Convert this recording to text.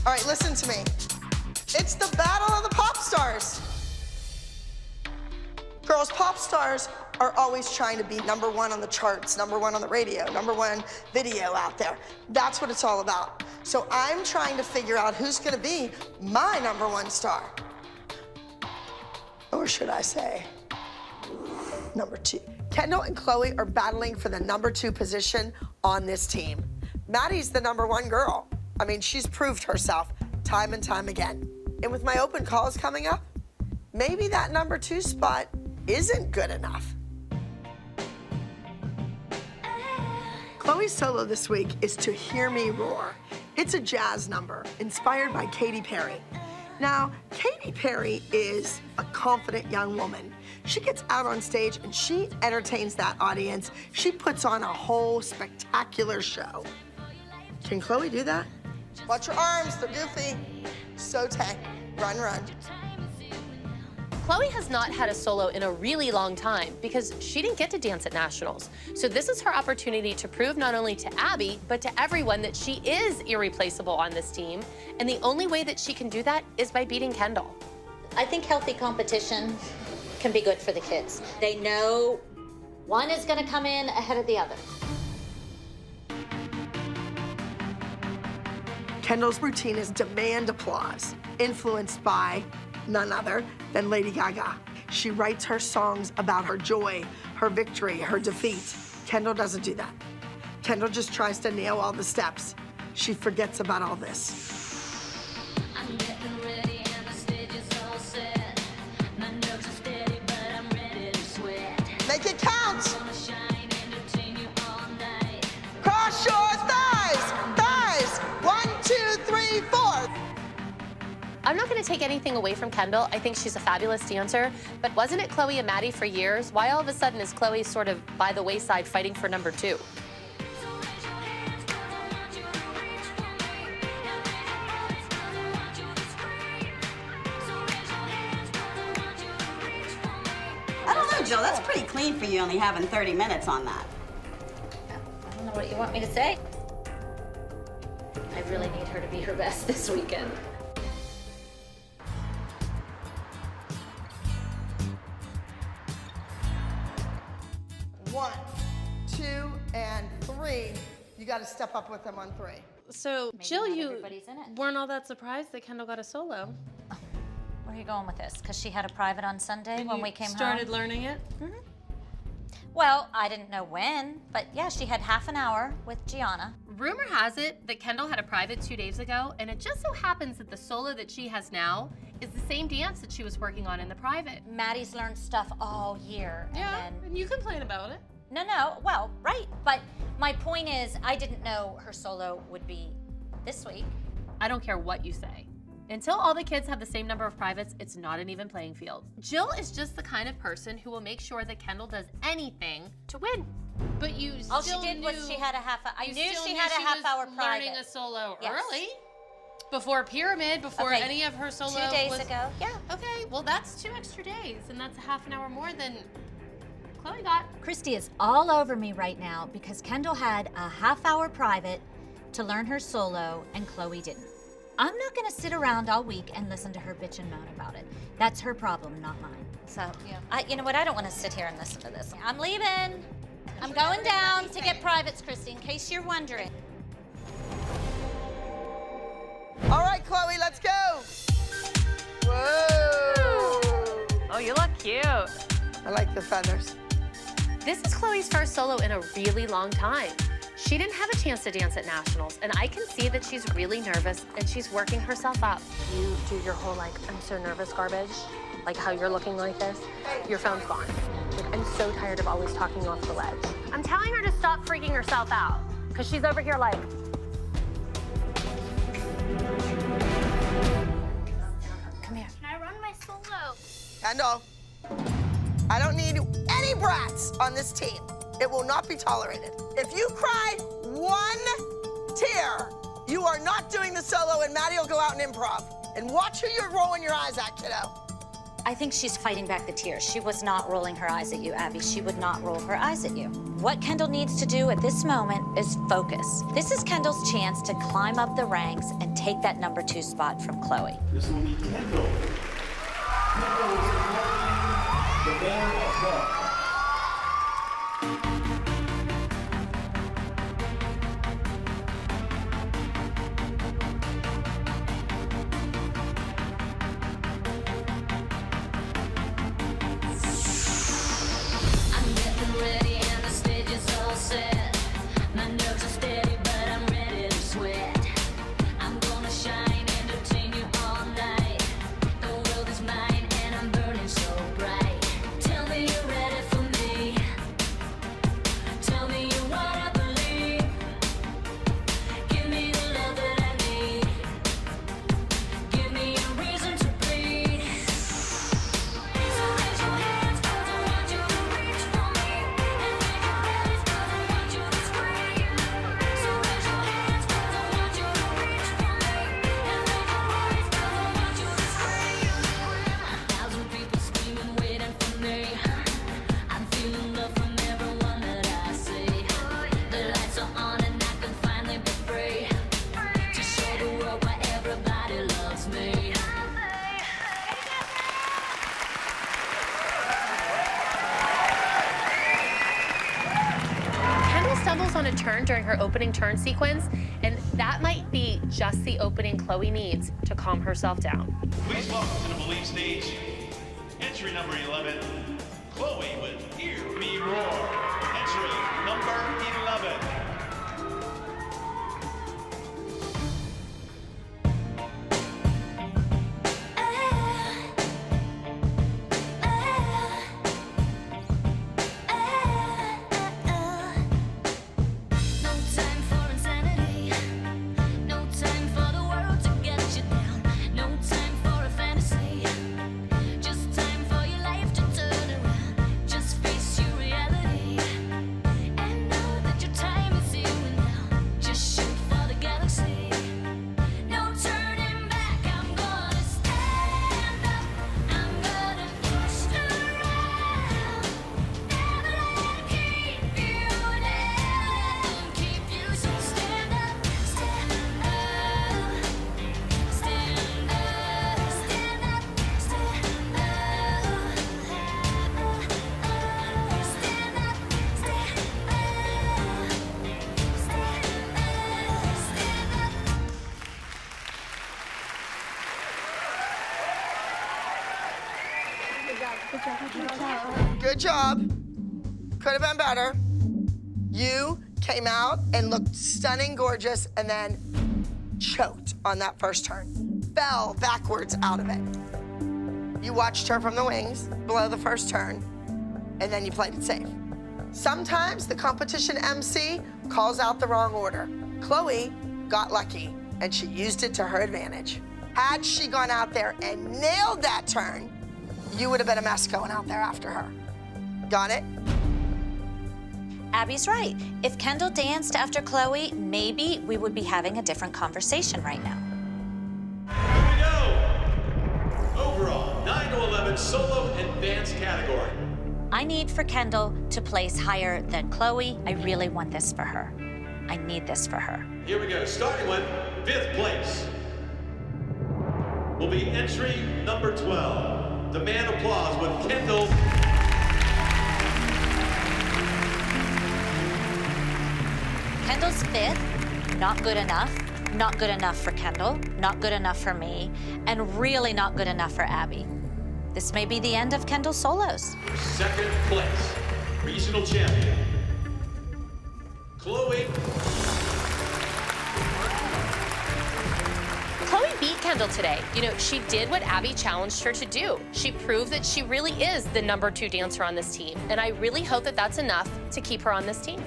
All right, listen to me. It's the battle of the pop stars. Girls, pop stars are always trying to be #1 on the charts, #1 on the radio, #1 video out there. That's what it's all about. So I'm trying to figure out who's gonna be my #1 star. Or should I say, #2. Kendall and Chloe are battling for the #2 position on this team. Maddie's the #1 girl. I mean, she's proved herself time and time again. And with my open calls coming up, maybe that #2 spot isn't good enough. Chloe's solo this week is To Hear Me Roar. It's a jazz number inspired by Katy Perry. Now, Katy Perry is a confident young woman. She gets out on stage and she entertains that audience. She puts on a whole spectacular show. Can Chloe do that? Watch your arms, they're goofy. Saute, run, run. Chloe has not had a solo in a really long time because she didn't get to dance at nationals. So this is her opportunity to prove not only to Abby, but to everyone that she is irreplaceable on this team. And the only way that she can do that is by beating Kendall. I think healthy competition can be good for the kids. They know one is gonna come in ahead of the other. Kendall's routine is demand applause, influenced by none other than Lady Gaga. She writes her songs about her joy, her victory, her defeat. Kendall doesn't do that. Kendall just tries to nail all the steps. She forgets about all this. I'm getting ready and the stage is all set. My nerves are steady, but I'm ready to sweat. Make it count! I'm gonna shine and entertain you all night. Cross your thighs, thighs. 1, 2, 3, 4. I'm not going to take anything away from Kendall. I think she's a fabulous dancer. But wasn't it Chloe and Maddie for years? Why all of a sudden is Chloe sort of by the wayside fighting for #2? I don't know, Jill. That's pretty clean for you only having 30 minutes on that. I don't know what you want me to say. I really need her to be her best this weekend. One, 2, and 3. You got to step up with them on 3. So, Maybe Jill, not you everybody's in it. weren't all that surprised that Kendall got a solo. Where are you going with this? Because she had a private on Sunday when we came started home? learning it? Well, I didn't know when, but yeah, she had half an hour with Gianna. Rumor has it that Kendall had a private 2 days ago, and it just so happens that the solo that she has now is the same dance that she was working on in the private. Maddie's learned stuff all year. Yeah, And then, and you complain about it. no, well, right. But my point is, I didn't know her solo would be this week. I don't care what you say. Until all the kids have the same number of privates, it's not an even playing field. Jill is just the kind of person who will make sure that Kendall does anything to win. But you All still she did knew, was she had a half. I you knew still she had a half hour was private. learning a solo Yes. early, before Pyramid, before Okay, any of her solo 2 days was... ago. Yeah. Okay, well that's 2 extra days, and that's a half an hour more than Chloe got. Christy is all over me right now because Kendall had a half-hour private to learn her solo and Chloe didn't. I'm not gonna sit around all week and listen to her bitch and moan about it. That's her problem, not mine. So, you know what? I don't want to sit here and listen to this. I'm leaving. I'm going down to get privates, Christy, in case you're wondering. All right, Chloe, let's go. Whoa. Oh, you look cute. I like the feathers. This is Chloe's first solo in a really long time. She didn't have a chance to dance at nationals, and I can see that she's really nervous and she's working herself up. You do your whole like, I'm so nervous garbage, like how you're looking like this, your phone's gone. Like, I'm so tired of always talking off the ledge. I'm telling her to stop freaking herself out, because she's over here like, Come here. Can I run my solo? Kendall, I don't need any brats on this team. It will not be tolerated. If you cry 1 tear, you are not doing the solo, and Maddie will go out and improv. And watch who you're rolling your eyes at, kiddo. I think she's fighting back the tears. She was not rolling her eyes at you, Abby. She would not roll her eyes at you. What Kendall needs to do at this moment is focus. This is Kendall's chance to climb up the ranks and take that number 2 spot from Chloe. This will be Kendall. Kendall is the man of love. I'm getting ready and the stage is all set. My nerves are steady, but I'm ready to sweat. I'm gonna shine, entertain you all night. The world is mine and I'm burning so bright. Tell me you're ready for me. Tell me you wanna believe. Give me the love that I need. Give me a reason to bleed. So raise your hands 'cause I want you to reach for me. And make your bellies 'cause I want you to scream. So raise your hands 'cause I want you to reach for me. And make your bellies 'cause I want you to scream. 1,000 people screaming, waiting for me. I'm feeling love from everyone that I see. The lights are on and I can finally be free. To show the world why everybody loves me. Kendall stumbles on a turn during her opening turn sequence, and that might be just the opening Chloe needs to calm herself down. Please welcome to the Believe stage, entry number 11, Chloe with Hear Me Roar. Entry number 11. No time for insanity. No time for the world to get you down. No time for a fantasy. Just time for your life to turn around. Just face your reality. And know that your time is here and now. Just shoot for the galaxy. No turning back. I'm gonna stand up. I'm gonna push around. Never let it keep you down. Keep you so stand up, stand up, stand up, stand up, stand up, stand up, Good job. Could have been better. You came out and looked stunning, gorgeous, and then choked on that first turn. Fell backwards out of it. You watched her from the wings below the first turn, and then you played it safe. Sometimes the competition MC calls out the wrong order. Chloe got lucky, and she used it to her advantage. Had she gone out there and nailed that turn, you would have been a mess going out there after her. Got it? Abby's right. If Kendall danced after Chloe, maybe we would be having a different conversation right now. Here we go. Overall, 9 to 11 solo and dance category. I need for Kendall to place higher than Chloe. I really want this for her. I need this for her. Here we go. Starting with 5th place will be entry number 12. Demand applause with Kendall. Kendall's 5th, not good enough. Not good enough for Kendall, not good enough for me, and really not good enough for Abby. This may be the end of Kendall's solos. 2nd place, regional champion, Chloe. Chloe beat Kendall today. You know, she did what Abby challenged her to do. She proved that she really is the number 2 dancer on this team, and I really hope that that's enough to keep her on this team.